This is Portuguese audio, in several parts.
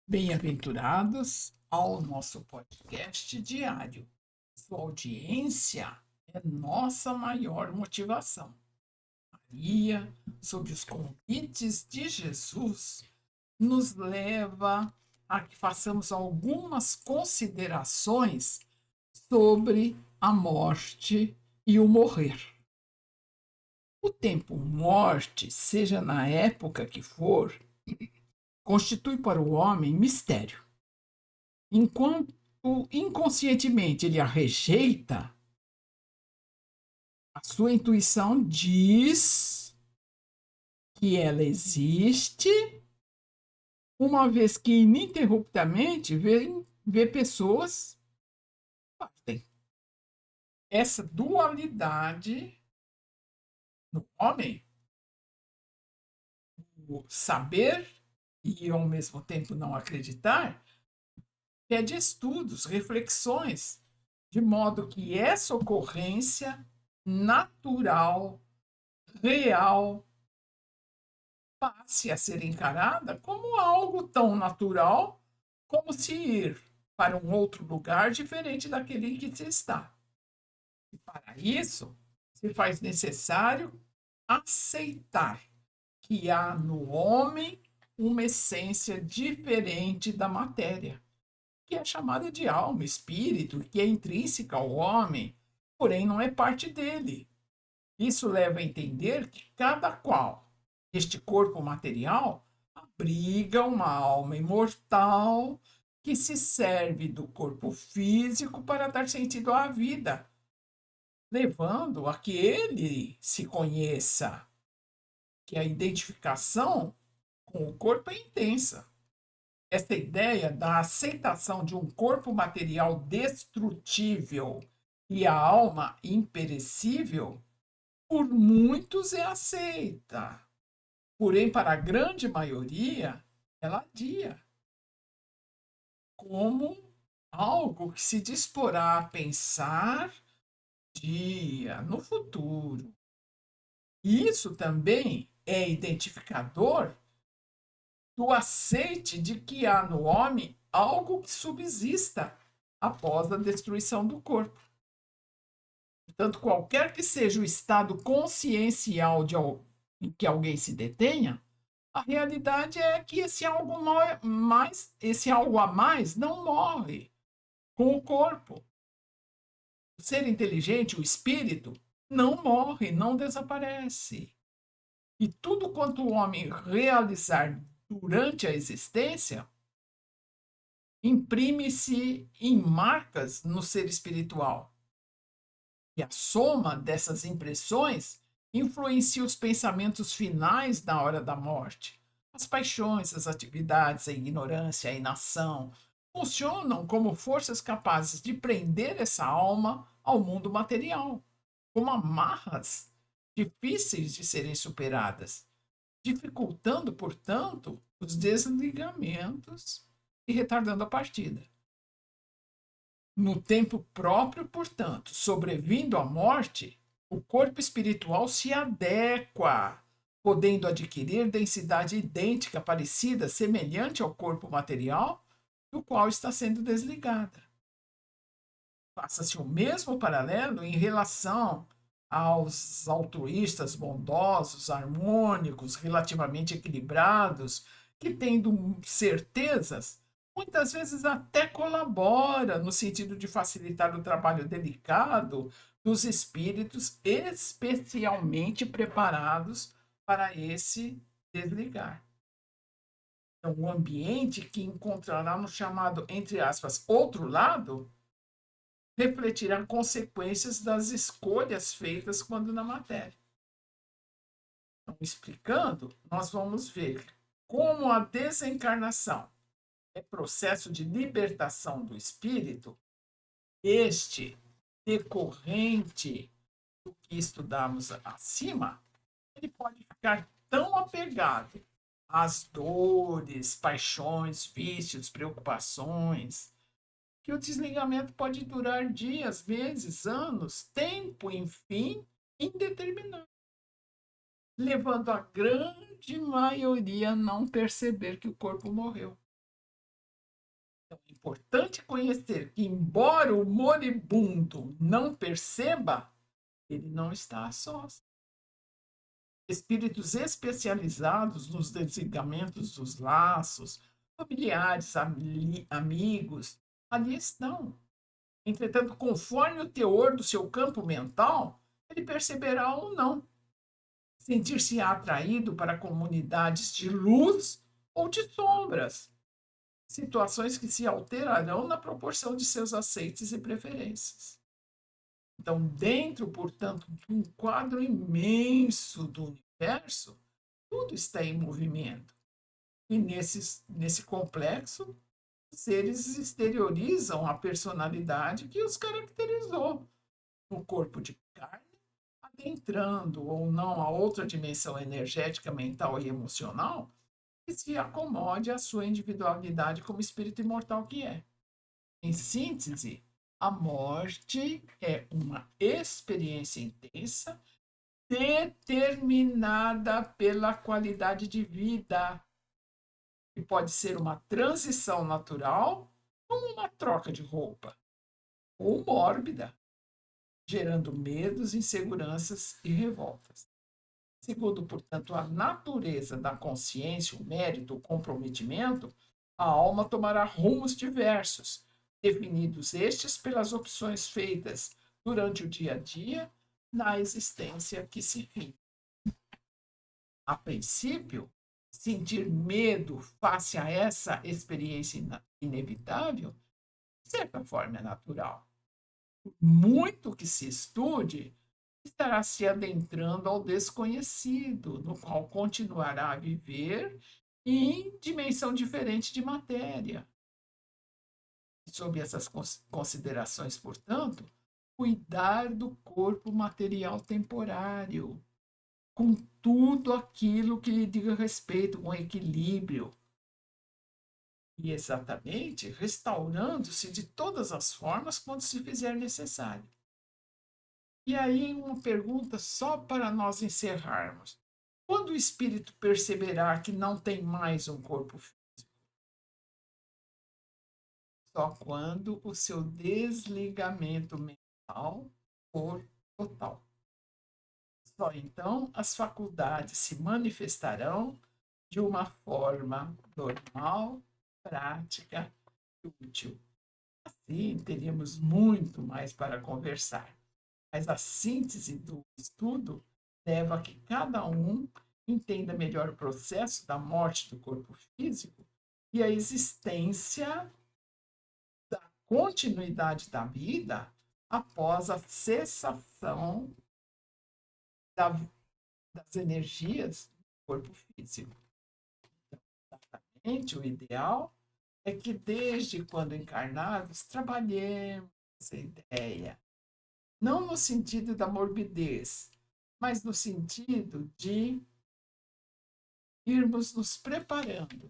Bem-aventurados ao nosso podcast diário. Sua audiência é nossa maior motivação. Maria, sob os convites de Jesus, nos leva a que façamos algumas considerações sobre a morte e o morrer. O tempo morte, seja na época que for, constitui para o homem mistério. Enquanto inconscientemente ele a rejeita, a sua intuição diz que ela existe, uma vez que ininterruptamente vê pessoas partem. Essa dualidade no homem, o saber e ao mesmo tempo não acreditar, pede estudos, reflexões, de modo que essa ocorrência natural, real, passe a ser encarada como algo tão natural como se ir para um outro lugar diferente daquele em que se está. E para isso, se faz necessário aceitar que há no homem uma essência diferente da matéria, que é chamada de alma, espírito, que é intrínseca ao homem, porém não é parte dele. Isso leva a entender que cada qual, este corpo material, abriga uma alma imortal que se serve do corpo físico para dar sentido à vida, levando a que ele se conheça, que a identificação com o corpo é intensa. Essa ideia da aceitação de um corpo material destrutível e a alma imperecível, por muitos é aceita, porém, para a grande maioria, ela adia como algo que se disporá a pensar dia no futuro. Isso também é identificador do aceite de que há no homem algo que subsista após a destruição do corpo. Portanto, qualquer que seja o estado consciencial em que alguém se detenha, a realidade é que esse algo a mais não morre com o corpo. O ser inteligente, o espírito, não morre, não desaparece. E tudo quanto o homem realizar durante a existência imprime-se em marcas no ser espiritual. E a soma dessas impressões influencia os pensamentos finais na hora da morte. As paixões, as atividades, a ignorância, a inação funcionam como forças capazes de prender essa alma ao mundo material, como amarras difíceis de serem superadas, dificultando, portanto, os desligamentos e retardando a partida. No tempo próprio, portanto, sobrevindo à morte, o corpo espiritual se adequa, podendo adquirir densidade idêntica, parecida, semelhante ao corpo material, do qual está sendo desligada. Faça-se o mesmo paralelo em relação aos altruístas bondosos, harmônicos, relativamente equilibrados, que, tendo certezas, muitas vezes até colabora no sentido de facilitar o trabalho delicado dos espíritos especialmente preparados para esse desligar. Então, o ambiente que encontrará no chamado, entre aspas, outro lado, refletirá consequências das escolhas feitas quando na matéria. Então, explicando, nós vamos ver como a desencarnação é processo de libertação do espírito, este decorrente do que estudamos acima, ele pode ficar tão apegado às dores, paixões, vícios, preocupações, que o desligamento pode durar dias, meses, anos, tempo, enfim, indeterminado, levando a grande maioria a não perceber que o corpo morreu. Então, é importante conhecer que, embora o moribundo não perceba, ele não está a sós. Espíritos especializados nos desligamentos dos laços, familiares, amigos, ali estão. Entretanto, conforme o teor do seu campo mental, ele perceberá ou não. Sentir-se atraído para comunidades de luz ou de sombras, situações que se alterarão na proporção de seus aceites e preferências. Então, dentro, portanto, de um quadro imenso do universo, tudo está em movimento. E nesse complexo, os seres exteriorizam a personalidade que os caracterizou no corpo de carne, adentrando ou não a outra dimensão energética, mental e emocional, que se acomode à sua individualidade como espírito imortal que é. Em síntese, a morte é uma experiência intensa determinada pela qualidade de vida, que pode ser uma transição natural, como uma troca de roupa, ou mórbida, gerando medos, inseguranças e revoltas. Segundo, portanto, a natureza da consciência, o mérito, o comprometimento, a alma tomará rumos diversos, definidos estes pelas opções feitas durante o dia a dia na existência que se finda. A princípio, sentir medo face a essa experiência inevitável, de certa forma, é natural. Muito que se estude, estará se adentrando ao desconhecido, no qual continuará a viver em dimensão diferente de matéria. Sob essas considerações, portanto, cuidar do corpo material temporário, com tudo aquilo que lhe diga respeito, com equilíbrio, e exatamente restaurando-se de todas as formas quando se fizer necessário. E aí, uma pergunta só para nós encerrarmos. Quando o espírito perceberá que não tem mais um corpo físico? Só quando o seu desligamento mental for total. Só então as faculdades se manifestarão de uma forma normal, prática e útil. Assim, teríamos muito mais para conversar. Mas a síntese do estudo leva a que cada um entenda melhor o processo da morte do corpo físico e a existência da continuidade da vida após a cessação da, das energias do corpo físico. Então, exatamente, o ideal é que desde quando encarnados trabalhemos essa ideia, não no sentido da morbidez, mas no sentido de irmos nos preparando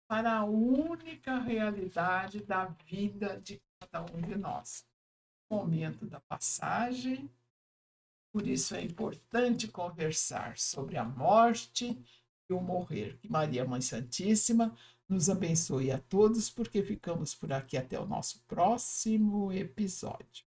para a única realidade da vida de cada um de nós. O momento da passagem, por isso é importante conversar sobre a morte e o morrer. Que Maria, Mãe Santíssima, nos abençoe a todos, porque ficamos por aqui até o nosso próximo episódio.